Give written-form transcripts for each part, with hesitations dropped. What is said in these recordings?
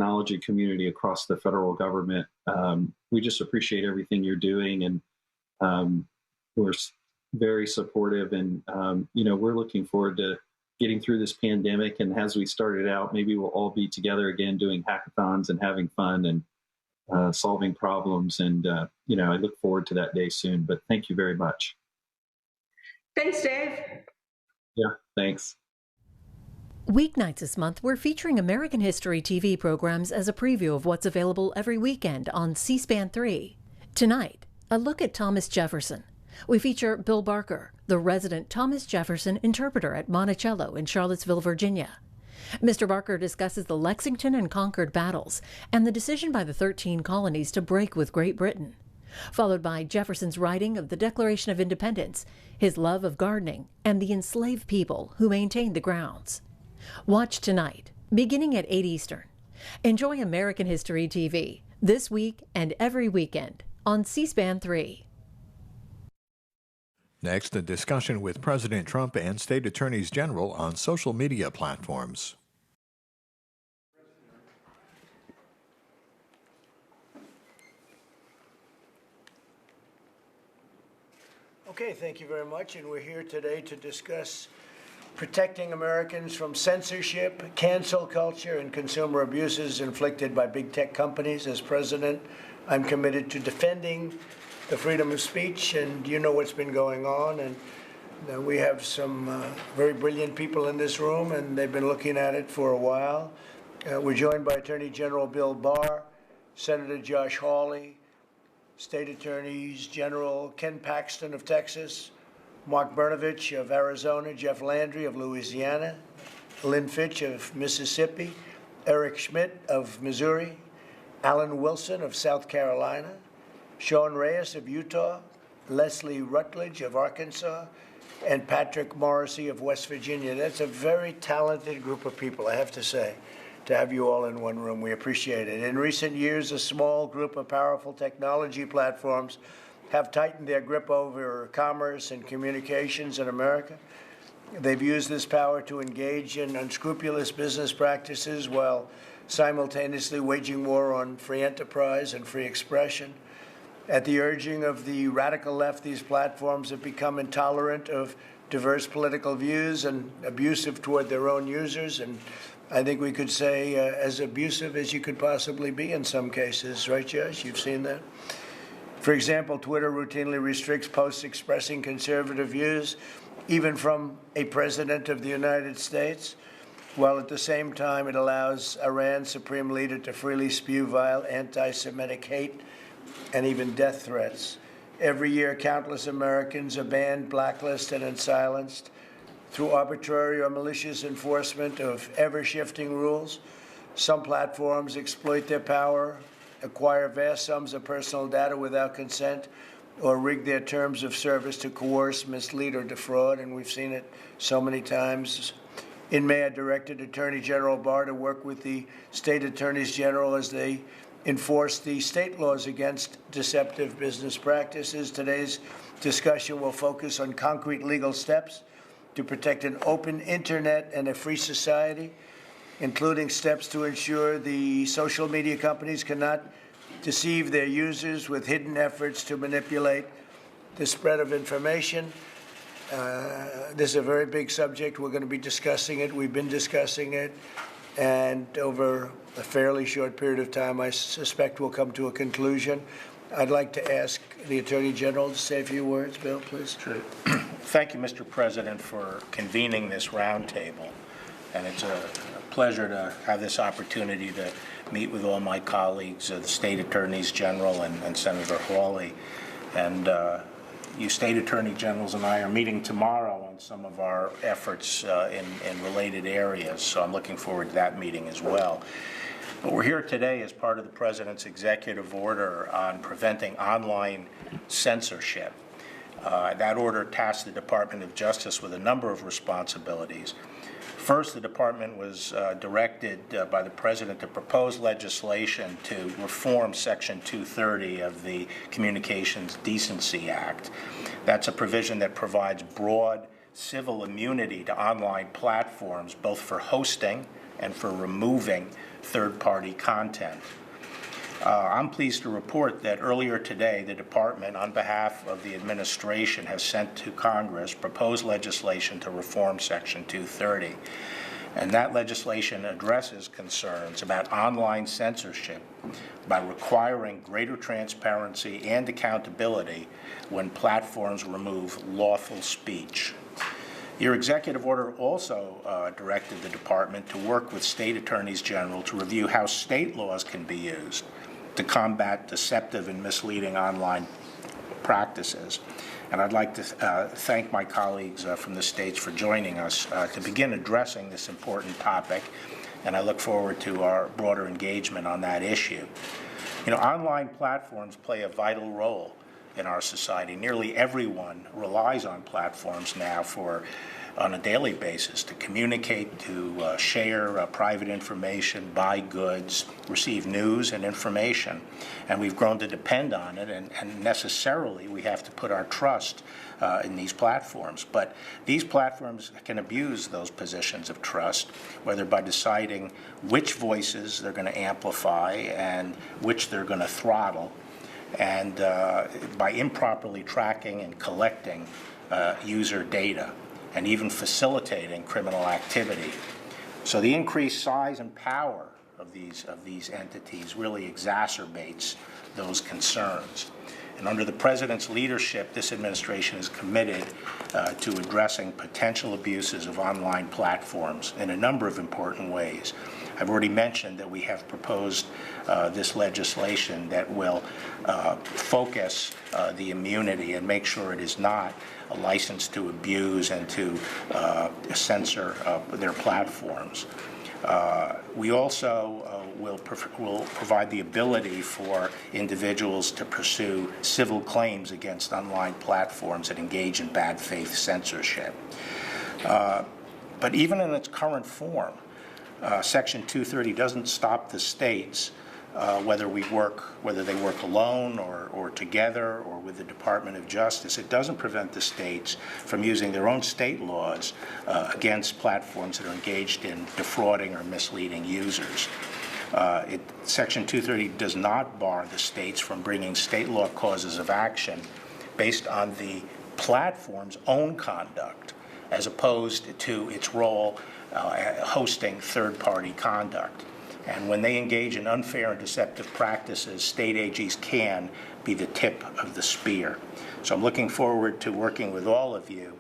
technology community across the federal government. We just appreciate everything you're doing, and we're very supportive. And we're looking forward to getting through this pandemic. And as we started out, maybe we'll all be together again doing hackathons and having fun and solving problems. And I look forward to that day soon. But thank you very much. Thanks, Dave. Yeah, thanks. Weeknights this month, we're featuring American History TV programs as a preview of what's available every weekend on C-SPAN 3. Tonight, a look at Thomas Jefferson. We feature Bill Barker, the resident Thomas Jefferson interpreter at Monticello in Charlottesville, Virginia. Mr. Barker discusses the Lexington and Concord battles and the decision by the 13 colonies to break with Great Britain, followed by Jefferson's writing of the Declaration of Independence, his love of gardening, and the enslaved people who maintained the grounds. Watch tonight, beginning at 8 Eastern. Enjoy American History TV this week and every weekend on C-SPAN 3. Next, a discussion with President Trump and state attorneys general on social media platforms. Okay, thank you very much. And we're here today to discuss protecting Americans from censorship, cancel culture, and consumer abuses inflicted by big tech companies. As president, I'm committed to defending the freedom of speech, and you know what's been going on. And we have some very brilliant people in this room, and they've been looking at it for a while. We're joined by Attorney General Bill Barr, Senator Josh Hawley, State Attorneys General Ken Paxton of Texas, Mark Brnovich of Arizona, Jeff Landry of Louisiana, Lynn Fitch of Mississippi, Eric Schmidt of Missouri, Alan Wilson of South Carolina, Sean Reyes of Utah, Leslie Rutledge of Arkansas, and Patrick Morrissey of West Virginia. That's a very talented group of people, I have to say, to have you all in one room. We appreciate it. In recent years, a small group of powerful technology platforms have tightened their grip over commerce and communications in America. They've used this power to engage in unscrupulous business practices while simultaneously waging war on free enterprise and free expression. At the urging of the radical left, these platforms have become intolerant of diverse political views and abusive toward their own users, and I think we could say as abusive as you could possibly be in some cases. Right, Josh? You've seen that? For example, Twitter routinely restricts posts expressing conservative views, even from a president of the United States, while at the same time it allows Iran's supreme leader to freely spew vile anti-Semitic hate and even death threats. Every year, countless Americans are banned, blacklisted, and silenced through arbitrary or malicious enforcement of ever-shifting rules. Some platforms exploit their power, acquire vast sums of personal data without consent, or rig their terms of service to coerce, mislead, or defraud, and we've seen it so many times. In May, I directed Attorney General Barr to work with the state attorneys general as they enforce the state laws against deceptive business practices. Today's discussion will focus on concrete legal steps to protect an open internet and a free society, including steps to ensure the social media companies cannot deceive their users with hidden efforts to manipulate the spread of information. This is a very big subject. We're going to be discussing it. We've been discussing it. And over a fairly short period of time, I suspect we'll come to a conclusion. I'd like to ask the Attorney General to say a few words. Bill, please. Sure. Thank you, Mr. President, for convening this roundtable. And it's a pleasure to have this opportunity to meet with all my colleagues, the state attorneys general and Senator Hawley. And you state attorney generals and I are meeting tomorrow on some of our efforts in related areas. So I'm looking forward to that meeting as well. But we're here today as part of the President's executive order on preventing online censorship. That order tasked the Department of Justice with a number of responsibilities. First, the department was directed by the President to propose legislation to reform Section 230 of the Communications Decency Act. That's a provision that provides broad civil immunity to online platforms, both for hosting and for removing third-party content. I'm pleased to report that earlier today, the department, on behalf of the administration, has sent to Congress proposed legislation to reform Section 230. And that legislation addresses concerns about online censorship by requiring greater transparency and accountability when platforms remove lawful speech. Your executive order also directed the department to work with state attorneys general to review how state laws can be used to combat deceptive and misleading online practices. And I'd like to thank my colleagues from the states for joining us to begin addressing this important topic, and I look forward to our broader engagement on that issue. You know, online platforms play a vital role in our society. Nearly everyone relies on platforms now on a daily basis to communicate, to share private information, buy goods, receive news and information. And we've grown to depend on it, and necessarily we have to put our trust in these platforms. But these platforms can abuse those positions of trust, whether by deciding which voices they're going to amplify and which they're going to throttle, and by improperly tracking and collecting user data, and even facilitating criminal activity. So the increased size and power of these entities really exacerbates those concerns. And under the President's leadership, this administration is committed to addressing potential abuses of online platforms in a number of important ways. I've already mentioned that we have proposed this legislation that will focus the immunity and make sure it is not a license to abuse and to censor their platforms. We also will provide the ability for individuals to pursue civil claims against online platforms that engage in bad faith censorship. But even in its current form, Section 230 doesn't stop the states, whether they work alone or together or with the Department of Justice. It doesn't prevent the states from using their own state laws against platforms that are engaged in defrauding or misleading users. Section 230 does not bar the states from bringing state law causes of action based on the platform's own conduct, as opposed to its role hosting third-party conduct. And when they engage in unfair and deceptive practices, state AGs can be the tip of the spear. So I'm looking forward to working with all of you.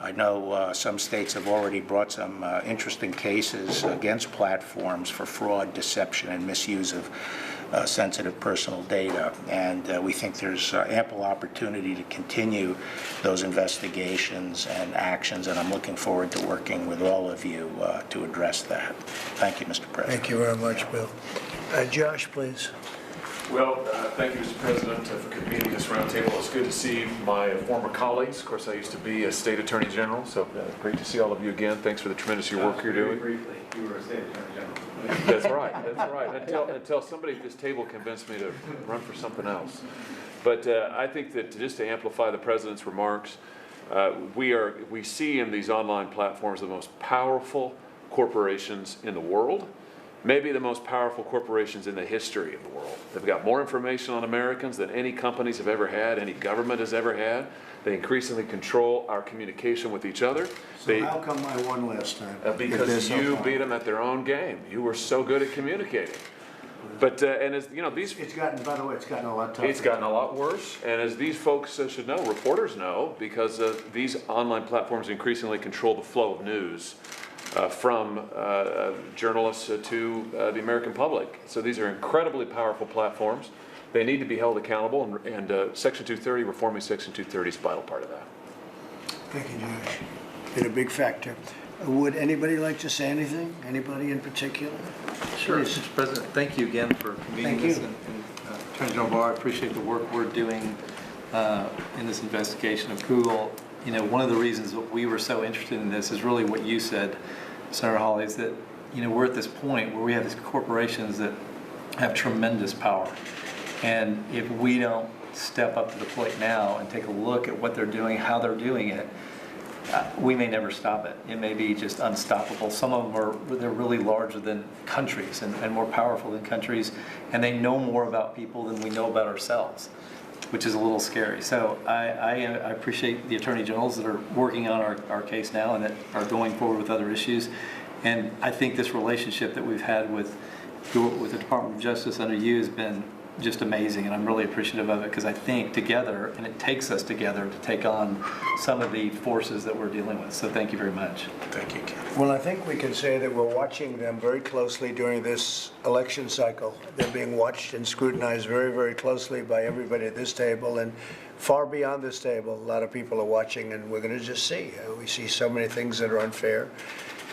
I know some states have already brought some interesting cases against platforms for fraud, deception, and misuse of sensitive personal data. And we think there's ample opportunity to continue those investigations and actions, and I'm looking forward to working with all of you to address that. Thank you, Mr. President. Thank you very much, Bill. Josh, please. Well, thank you, Mr. President, for convening this roundtable. It's good to see my former colleagues. Of course, I used to be a state attorney general, so great to see all of you again. Thanks for the tremendous work you're doing. Briefly, you were a state attorney general. That's right. That's right. Until somebody at this table convinced me to run for something else. But I think that just to amplify the president's remarks, we see in these online platforms the most powerful corporations in the world. Maybe the most powerful corporations in the history of the world. They've got more information on Americans than any companies have ever had, any government has ever had. They increasingly control our communication with each other. So how come I won last time? Because you beat them at their own game. You were so good at communicating. But and as you know, by the way, it's gotten a lot tougher. It's gotten a lot worse. And as these folks should know, reporters know, because these online platforms increasingly control the flow of news. From journalists to the American public. So these are incredibly powerful platforms. They need to be held accountable, and Section 230, reforming Section 230 is a vital part of that. Thank you, Josh. Been a big factor. Would anybody like to say anything? Anybody in particular? Sure, Mr. President. Thank you again for convening this. And Attorney General Barr, I appreciate the work we're doing in this investigation of Google. You know, one of the reasons that we were so interested in this is really what you said, Senator Hawley, is that, you know, we're at this point where we have these corporations that have tremendous power. And if we don't step up to the plate now and take a look at what they're doing, how they're doing it, we may never stop it. It may be just unstoppable. Some of them they're really larger than countries and more powerful than countries, and they know more about people than we know about ourselves, which is a little scary. So I appreciate the attorney generals that are working on our case now and that are going forward with other issues. And I think this relationship that we've had with the Department of Justice under you has been just amazing, and I'm really appreciative of it, because I think together, and it takes us together to take on some of the forces that we're dealing with. So thank you very much. Thank you, Ken. Well, I think we can say that we're watching them very closely during this election cycle. They're being watched and scrutinized very, very closely by everybody at this table, and far beyond this table, a lot of people are watching, and we're going to just see. We see so many things that are unfair,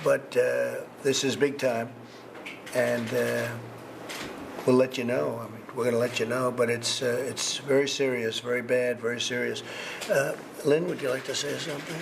but this is big time, and we'll let you know. I mean, we're going to let you know, but it's very serious, very bad, very serious. Lynn, would you like to say something?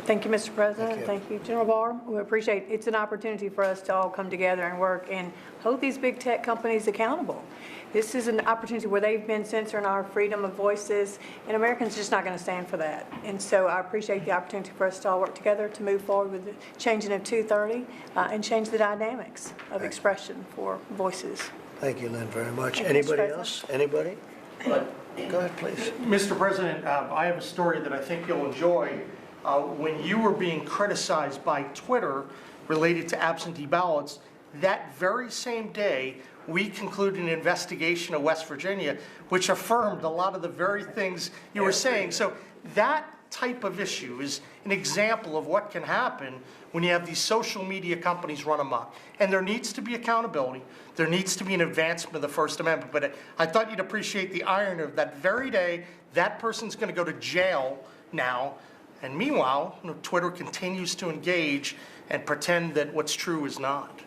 Thank you, Mr. President. Thank you. Thank you, General Barr. We appreciate it's an opportunity for us to all come together and work and hold these big tech companies accountable. This is an opportunity where they've been censoring our freedom of voices, and Americans are just not going to stand for that. And so I appreciate the opportunity for us to all work together to move forward with the changing of 230 and change the dynamics of expression for voices. Thank you, Lynn, very much. Thank you, Mr. Anybody President. else? Anybody? Go ahead, please. Mr. President, I have a story that I think you'll enjoy. When you were being criticized by Twitter related to absentee ballots, that very same day, we concluded an investigation of West Virginia, which affirmed a lot of the very things you were saying. So that type of issue is an example of what can happen when you have these social media companies run amok. And there needs to be accountability. There needs to be an advancement of the First Amendment. But I thought you'd appreciate the irony of that very day, that person's going to go to jail now. And meanwhile, Twitter continues to engage and pretend that what's true is not.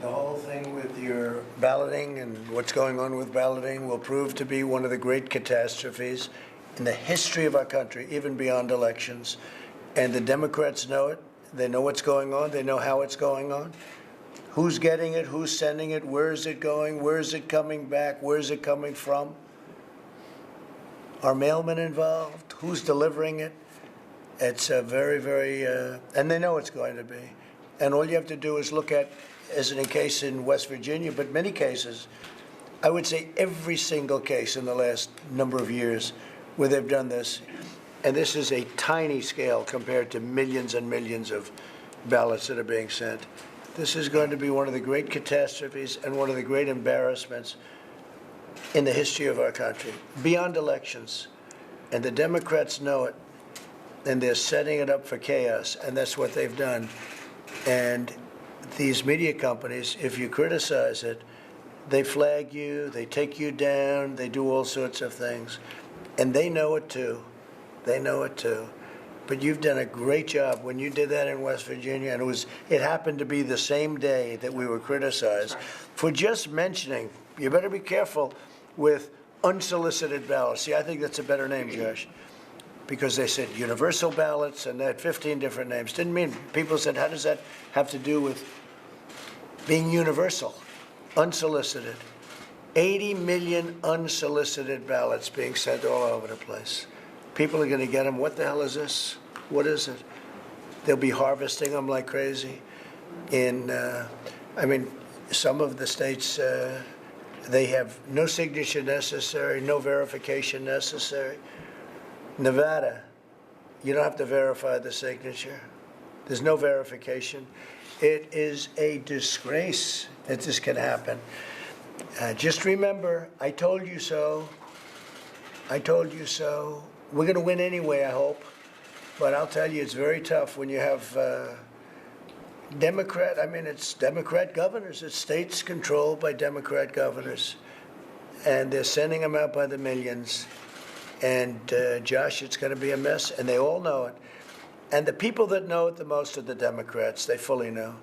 The whole thing with your balloting and what's going on with balloting will prove to be one of the great catastrophes in the history of our country, even beyond elections. And the Democrats know it. They know what's going on. They know how it's going on. Who's getting it? Who's sending it? Where is it going? Where is it coming back? Where is it coming from? Are mailmen involved? Who's delivering it? It's a very, very, and they know it's going to be. And all you have to do is look at, as in a case in West Virginia, but many cases, I would say every single case in the last number of years where they've done this, and this is a tiny scale compared to millions and millions of ballots that are being sent. This is going to be one of the great catastrophes and one of the great embarrassments in the history of our country, beyond elections. And the Democrats know it, and they're setting it up for chaos, and that's what they've done. And these media companies, if you criticize it, they flag you, they take you down, they do all sorts of things. And they know it too. They know it too. But you've done a great job when you did that in West Virginia, and it happened to be the same day that we were criticized for just mentioning, you better be careful with unsolicited ballots. See, I think that's a better name, Josh, because they said universal ballots, and they had 15 different names. Didn't mean, people said, how does that have to do with being universal? Unsolicited. 80 million unsolicited ballots being sent all over the place. People are going to get them. What the hell is this? What is it? They'll be harvesting them like crazy. I mean, some of the states, they have no signature necessary, no verification necessary. Nevada, you don't have to verify the signature. There's no verification. It is a disgrace that this can happen. Just remember, I told you so. I told you so. We're going to win anyway, I hope. But I'll tell you, it's very tough when you have it's Democrat governors. It's states controlled by Democrat governors. And they're sending them out by the millions. And Josh, it's going to be a mess, and they all know it. And the people that know it the most are the Democrats. They fully know.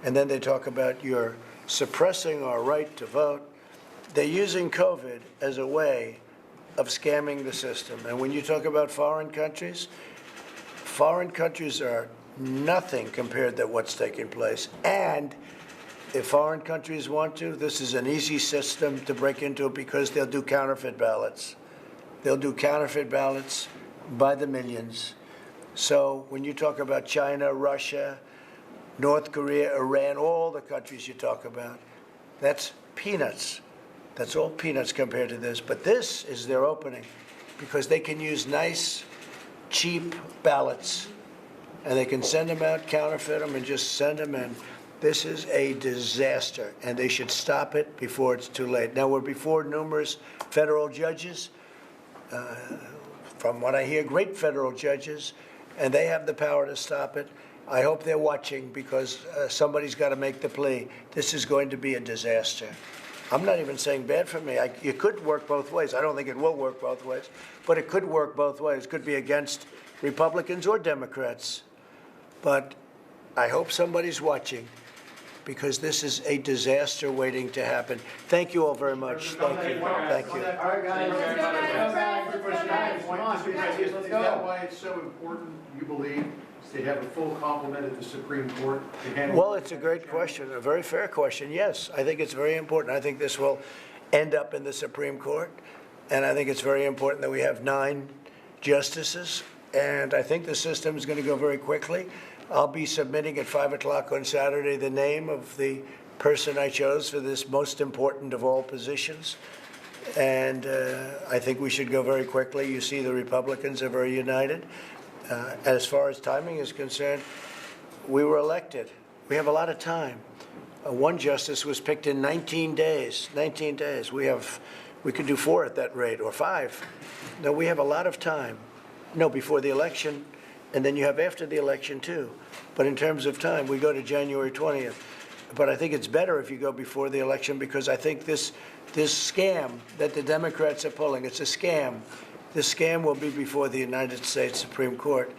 And then they talk about you're suppressing our right to vote. They're using COVID as a way of scamming the system. And when you talk about foreign countries are nothing compared to what's taking place. And if foreign countries want to, this is an easy system to break into because they'll do counterfeit ballots. They'll do counterfeit ballots by the millions. So when you talk about China, Russia, North Korea, Iran, all the countries you talk about, that's peanuts. That's all peanuts compared to this. But this is their opening because they can use nice, cheap ballots and they can send them out, counterfeit them, and just send them in. This is a disaster, and they should stop it before it's too late. Now, we're before numerous federal judges. From what I hear, great federal judges, and they have the power to stop it. I hope they're watching because somebody's got to make the plea. This is going to be a disaster. I'm not even saying bad for me. It could work both ways. I don't think it will work both ways, but it could work both ways. It could be against Republicans or Democrats. But I hope somebody's watching because this is a disaster waiting to happen. Thank you all very much. Thank you. Thank you. All right, guys. Is that why it's so important, you believe, to have a full complement at the Supreme Court to handle? Well, it's a great question, a very fair question. Yes, I think it's very important. I think this will end up in the Supreme Court, and I think it's very important that we have 9 justices, and I think the system is going to go very quickly. I'll be submitting at 5 o'clock on Saturday the name of the person I chose for this most important of all positions. And I think we should go very quickly. You see the Republicans are very united. As far as timing is concerned, we were elected. We have a lot of time. One justice was picked in 19 days. 19 days. We could do 4 at that rate, or 5. No, we have a lot of time. No, before the election, and then you have after the election too. But in terms of time, we go to January 20th. But I think it's better if you go before the election because I think this scam that the Democrats are pulling, it's a scam. This scam will be before the United States Supreme Court.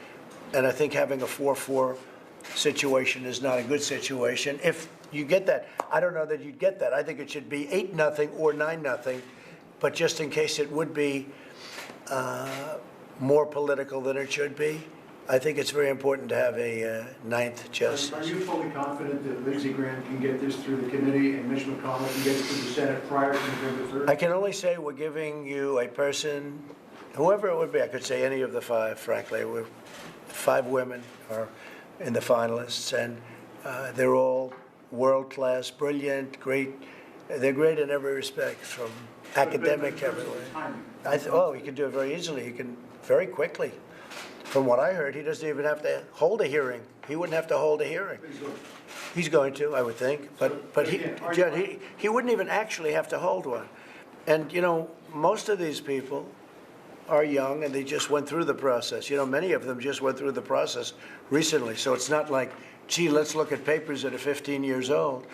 And I think having a 4-4 situation is not a good situation. If you get that, I don't know that you'd get that. I think it should be 8-0 or 9-0. But just in case it would be more political than it should be, I think it's very important to have a 9th justice. Are you fully confident that Lindsey Graham can get this through the committee and Mitch McConnell can get it to the Senate prior to November 3rd? I can only say we're giving you a person, whoever it would be. I could say any of the 5, frankly. 5 women are in the finalists, and they're all world-class, brilliant, great. They're great in every respect, from academic everywhere. He can do it very easily. He can very quickly. From what I heard, he doesn't even have to hold a hearing. He wouldn't have to hold a hearing. He's going to, I would think, but he wouldn't even actually have to hold one. And you know, most of these people are young and they just went through the process. You know, many of them just went through the process recently. So it's not like, gee, let's look at papers that are 15 years old.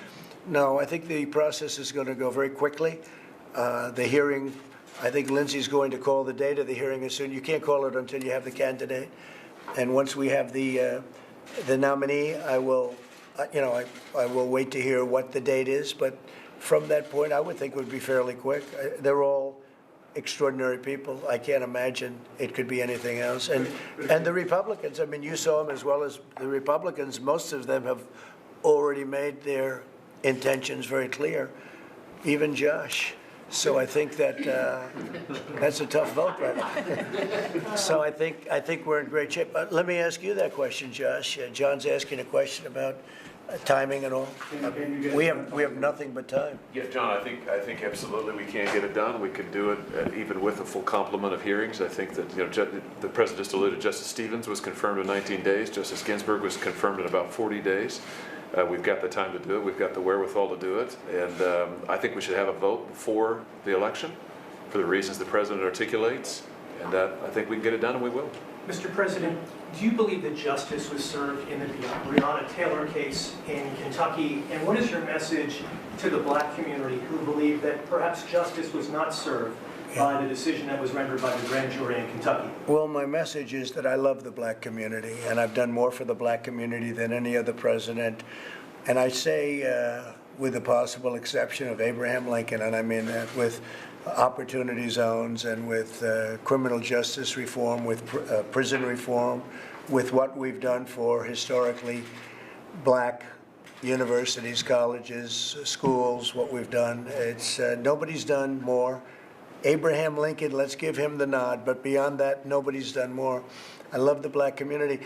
No, I think the process is going to go very quickly. The hearing, I think Lindsey's going to call the date of the hearing as soon. You can't call it until you have the candidate. And once we have the nominee, I will wait to hear what the date is. But from that point, I would think it would be fairly quick. They're all extraordinary people. I can't imagine it could be anything else. And the Republicans, I mean, you saw them as well as the Republicans. Most of them have already made their intentions very clear, even Josh. So I think that that's a tough vote right now. So I think we're in great shape. Let me ask you that question, Josh. John's asking a question about timing and all. We have nothing but time. Yeah, John, I think absolutely we can get it done. We can do it even with a full complement of hearings. I think that the president just alluded. Justice Stevens was confirmed in 19 days. Justice Ginsburg was confirmed in about 40 days. We've got the time to do it. We've got the wherewithal to do it. And I think we should have a vote before the election for the reasons the president articulates. And I think we can get it done, and we will. Mr. President, do you believe that justice was served in the Breonna Taylor case in Kentucky? And what is your message to the black community who believe that perhaps justice was not served by the decision that was rendered by the grand jury in Kentucky? Well, my message is that I love the black community, and I've done more for the black community than any other president. And I say, with the possible exception of Abraham Lincoln, and I mean that, with opportunity zones and with criminal justice reform, with prison reform, with what we've done for historically black universities, colleges, schools, what we've done. It's nobody's done more. Abraham Lincoln, let's give him the nod, but beyond that, nobody's done more. I love the black community.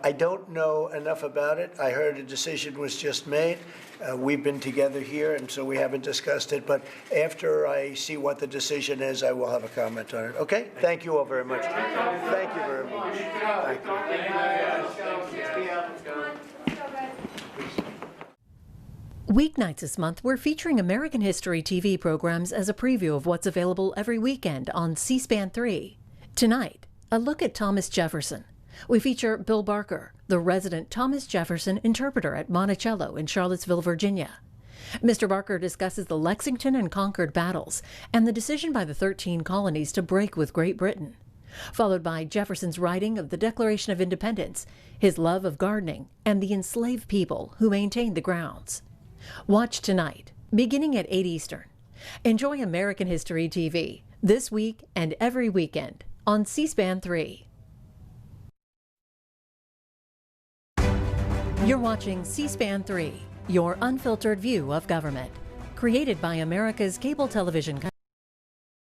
I don't know enough about it. I heard a decision was just made. We've been together here, and so we haven't discussed it. But after I see what the decision is, I will have a comment on it. Okay? Thank you all very much. Thank you very much. Thank you. Weeknights this month, we're featuring American History TV programs as a preview of what's available every weekend on C-SPAN 3. Tonight, a look at Thomas Jefferson. We feature Bill Barker, the resident Thomas Jefferson interpreter at Monticello in Charlottesville, Virginia. Mr. Barker discusses the Lexington and Concord battles and the decision by the 13 colonies to break with Great Britain, followed by Jefferson's writing of the Declaration of Independence, his love of gardening, and the enslaved people who maintained the grounds. Watch tonight, beginning at 8 Eastern. Enjoy American History TV this week and every weekend on C-SPAN 3. You're watching C-SPAN 3, your unfiltered view of government. Created by America's cable television company.